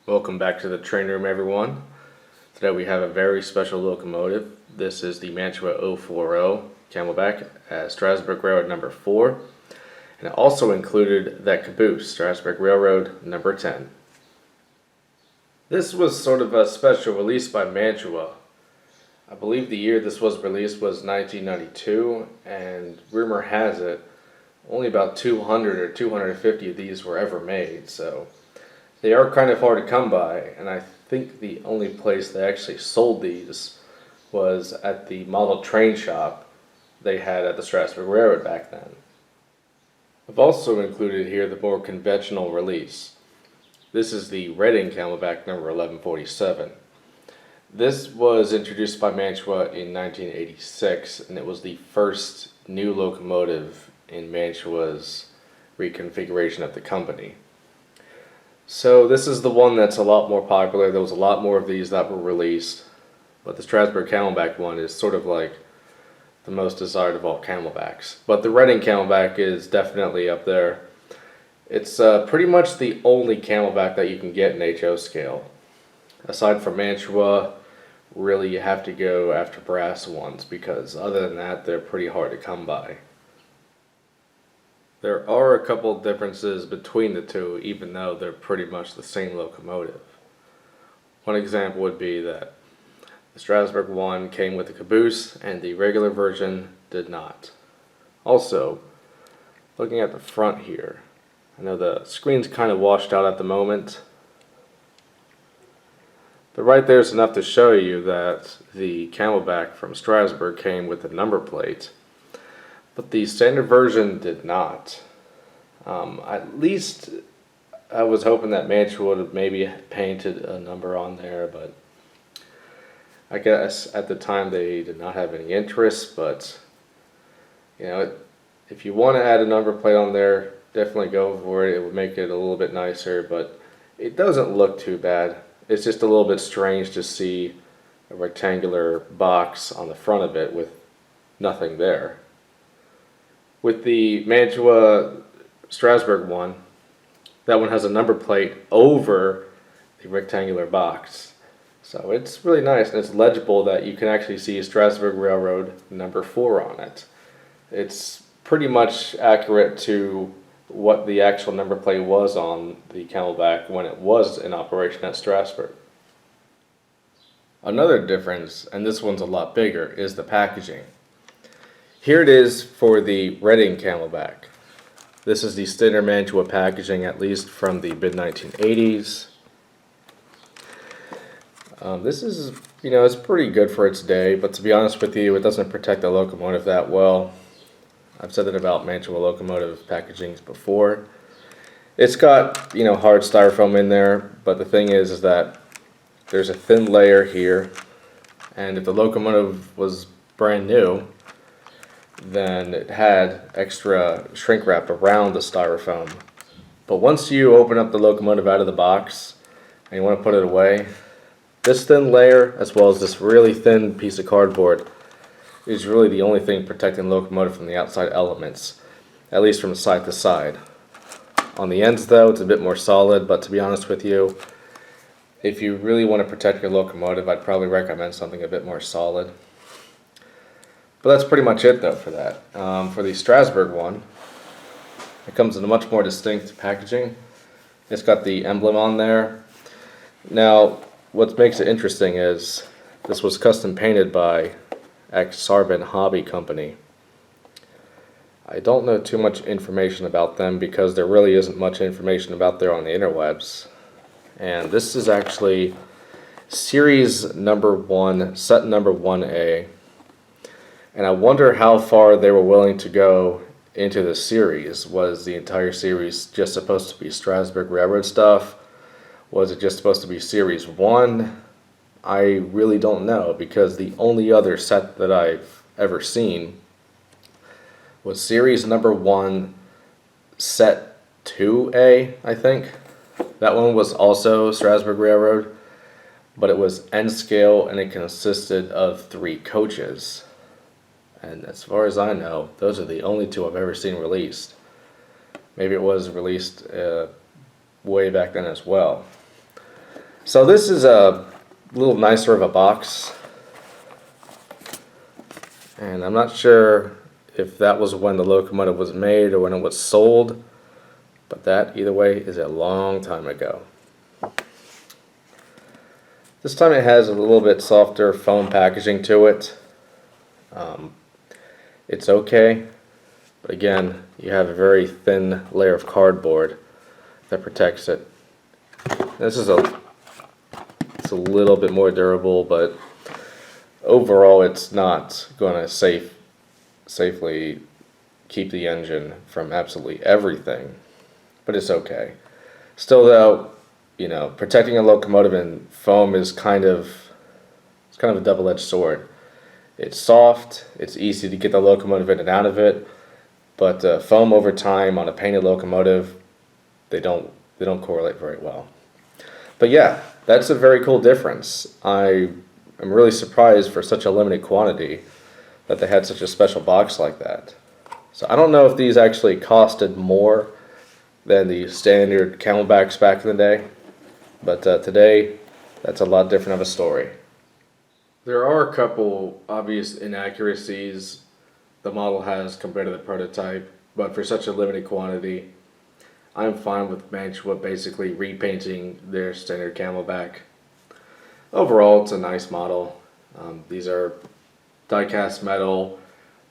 Welcome back to the train room, everyone. Today we have a very special locomotive. This is the Mantua 040 Camelback at Strasburg Railroad number 4. And it also included that caboose, Strasburg Railroad number 10. This was sort of a special release by Mantua. I believe the year this was released was 1992, and rumor has it only about 200 or 250 of these were ever made, so they are kind of hard to come by, and I think the only place they actually sold these was at the model train shop they had at the Strasburg Railroad back then. I've also included here the more conventional release. This is the Reading Camelback number 1147. This was introduced by Mantua in 1986, and it was the first new locomotive in Mantua's reconfiguration of the company. So this is the one that's a lot more popular. There was a lot more of these that were released, but the Strasburg Camelback one is sort of like the most desired of all camelbacks. But the Reading Camelback is definitely up there. It's pretty much the only camelback that you can get in HO scale. Aside from Mantua, really you have to go after brass ones, because other than that they're pretty hard to come by. There are a couple differences between the two, even though they're pretty much the same locomotive. One example would be that the Strasburg one came with a caboose and the regular version did not. Also, looking at the front here, I know the screen's kind of washed out at the moment, but right there's enough to show you that the Camelback from Strasburg came with a number plate, but the standard version did not. At least I was hoping that Mantua would have maybe painted a number on there, but I guess at the time they did not have any interest. But you know, if you want to add a number plate on there, definitely go for it. It would make it a little bit nicer, but it doesn't look too bad. It's just a little bit strange to see a rectangular box on the front of it with nothing there. With the Mantua Strasburg one, that one has a number plate over the rectangular box. So it's really nice, and it's legible that you can actually see Strasburg Railroad number 4 on it. It's pretty much accurate to what the actual number plate was on the Camelback when it was in operation at Strasburg. Another difference, and this one's a lot bigger, is the packaging. Here it is for the Reading Camelback. This is the standard Mantua packaging, at least from the mid-1980s. This is, it's pretty good for its day, but to be honest with you, it doesn't protect the locomotive that well. I've said that about Mantua locomotive packagings before. It's got, hard styrofoam in there, but the thing is that there's a thin layer here, and if the locomotive was brand new, then it had extra shrink wrap around the styrofoam. But once you open up the locomotive out of the box and you want to put it away, this thin layer, as well as this really thin piece of cardboard, is really the only thing protecting the locomotive from the outside elements, at least from side to side. On the ends though, it's a bit more solid, but to be honest with you, if you really want to protect your locomotive, I'd probably recommend something a bit more solid. But that's pretty much it though for that. For the Strasburg one, it comes in a much more distinct packaging. It's got the emblem on there. Now, what makes it interesting is this was custom painted by Sarbin Hobby Company. I don't know too much information about them because there really isn't much information about there on the interwebs. And this is actually series number 1, set number 1A. And I wonder how far they were willing to go into the series. Was the entire series just supposed to be Strasburg Railroad stuff? Was it just supposed to be series 1? I really don't know, because the only other set that I've ever seen was series number 1, set 2A, I think. That one was also Strasburg Railroad, but it was N scale and it consisted of 3 coaches. And as far as I know, those are the only 2 I've ever seen released. Maybe it was released way back then as well. So this is a little nicer of a box, and I'm not sure if that was when the locomotive was made or when it was sold, but that either way is a long time ago. This time it has a little bit softer foam packaging to it. It's okay, but again, you have a very thin layer of cardboard that protects it. This is it's a little bit more durable, but overall it's not going to safely keep the engine from absolutely everything, but it's okay. Still though, you know, protecting a locomotive in foam is kind of a double-edged sword. It's soft, it's easy to get the locomotive in and out of it, but foam over time on a painted locomotive, they don't correlate very well. But yeah, that's a very cool difference. I am really surprised for such a limited quantity that they had such a special box like that. So I don't know if these actually costed more than the standard Camelbacks back in the day, but today that's a lot different of a story. There are a couple obvious inaccuracies the model has compared to the prototype, but for such a limited quantity, I'm fine with Mantua basically repainting their standard Camelback. Overall, it's a nice model. These are die-cast metal,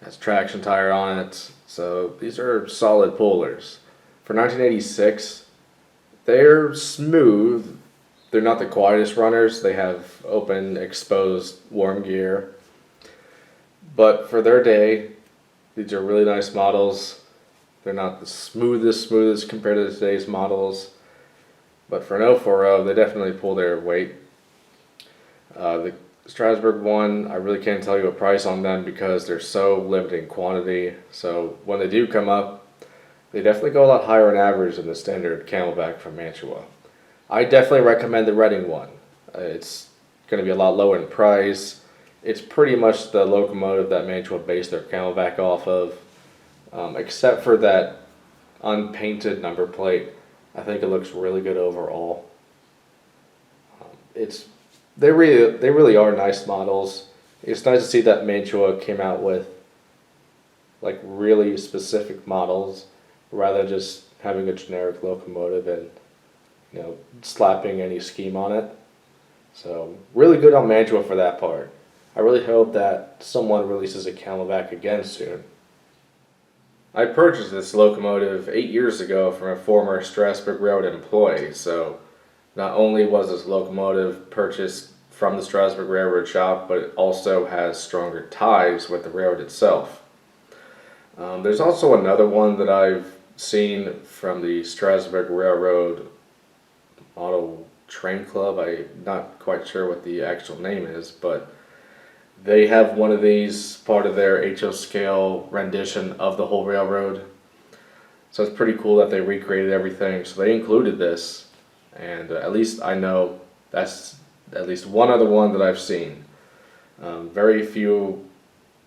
has traction tire on it, so these are solid pullers. For 1986, they're smooth. They're not the quietest runners. They have open, exposed worm gear. But for their day, these are really nice models. They're not the smoothest compared to today's models. But for an 040, they definitely pull their weight. The Strasburg one, I really can't tell you a price on them because they're so limited in quantity. So when they do come up, they definitely go a lot higher on average than the standard Camelback from Mantua. I definitely recommend the Reading one. It's going to be a lot lower in price. It's pretty much the locomotive that Mantua based their Camelback off of, except for that unpainted number plate. I think it looks really good overall. They really are nice models. It's nice to see that Mantua came out with like really specific models rather than just having a generic locomotive and slapping any scheme on it. So really good on Mantua for that part. I really hope that someone releases a Camelback again soon. I purchased this locomotive 8 years ago from a former Strasburg Railroad employee, so not only was this locomotive purchased from the Strasburg Railroad shop, but it also has stronger ties with the railroad itself. There's also another one that I've seen from the Strasburg Railroad Model Train Club. I'm not quite sure what the actual name is, but they have one of these part of their HO scale rendition of the whole railroad. So it's pretty cool that they recreated everything. So they included this, and at least I know that's at least one other one that I've seen. Very few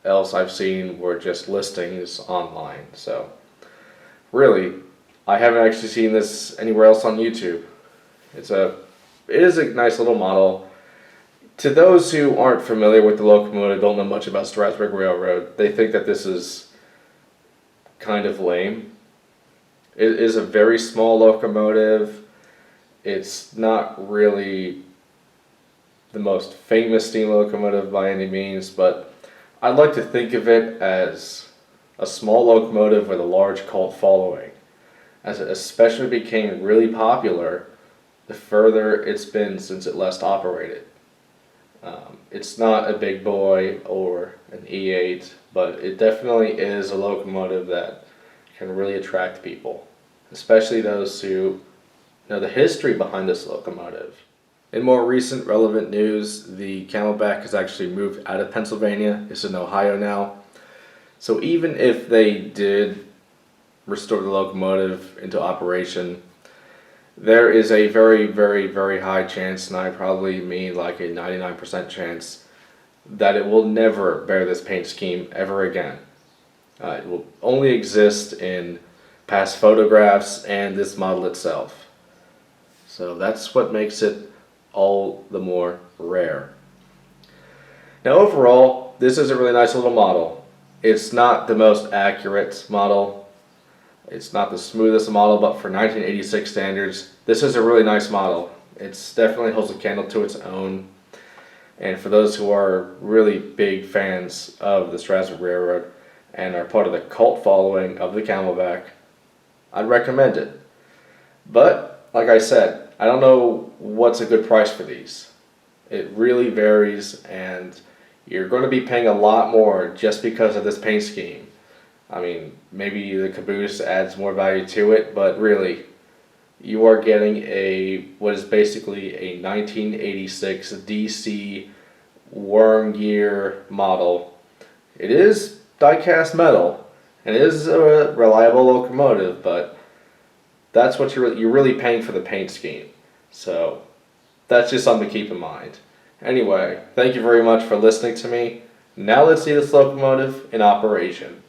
else I've seen were just listings online. So really, I haven't actually seen this anywhere else on YouTube. It is a nice little model. To those who aren't familiar with the locomotive, don't know much about Strasburg Railroad, they think that this is kind of lame. It is a very small locomotive. It's not really the most famous steam locomotive by any means, but I'd like to think of it as a small locomotive with a large cult following, as it especially became really popular the further it's been since it last operated. It's not a big boy or an E8, but it definitely is a locomotive that can really attract people, especially those who know the history behind this locomotive. In more recent relevant news, the Camelback has actually moved out of Pennsylvania. It's in Ohio now. So even if they did restore the locomotive into operation, there is a very, very, very high chance, and I probably mean like a 99% chance, that it will never bear this paint scheme ever again. It will only exist in past photographs and this model itself. So that's what makes it all the more rare. Now overall, this is a really nice little model. It's not the most accurate model. It's not the smoothest model, but for 1986 standards, this is a really nice model. It's definitely holds a candle to its own. And for those who are really big fans of the Strasburg Railroad and are part of the cult following of the Camelback, I'd recommend it. But, like I said, I don't know what's a good price for these. It really varies, and you're going to be paying a lot more just because of this paint scheme. I mean, maybe the caboose adds more value to it, but really, you are getting what is basically a 1986 DC worm gear model. It is die-cast metal, and it is a reliable locomotive, but that's what you're really paying for the paint scheme. So that's just something to keep in mind. Anyway, thank you very much for listening to me. Now let's see this locomotive in operation.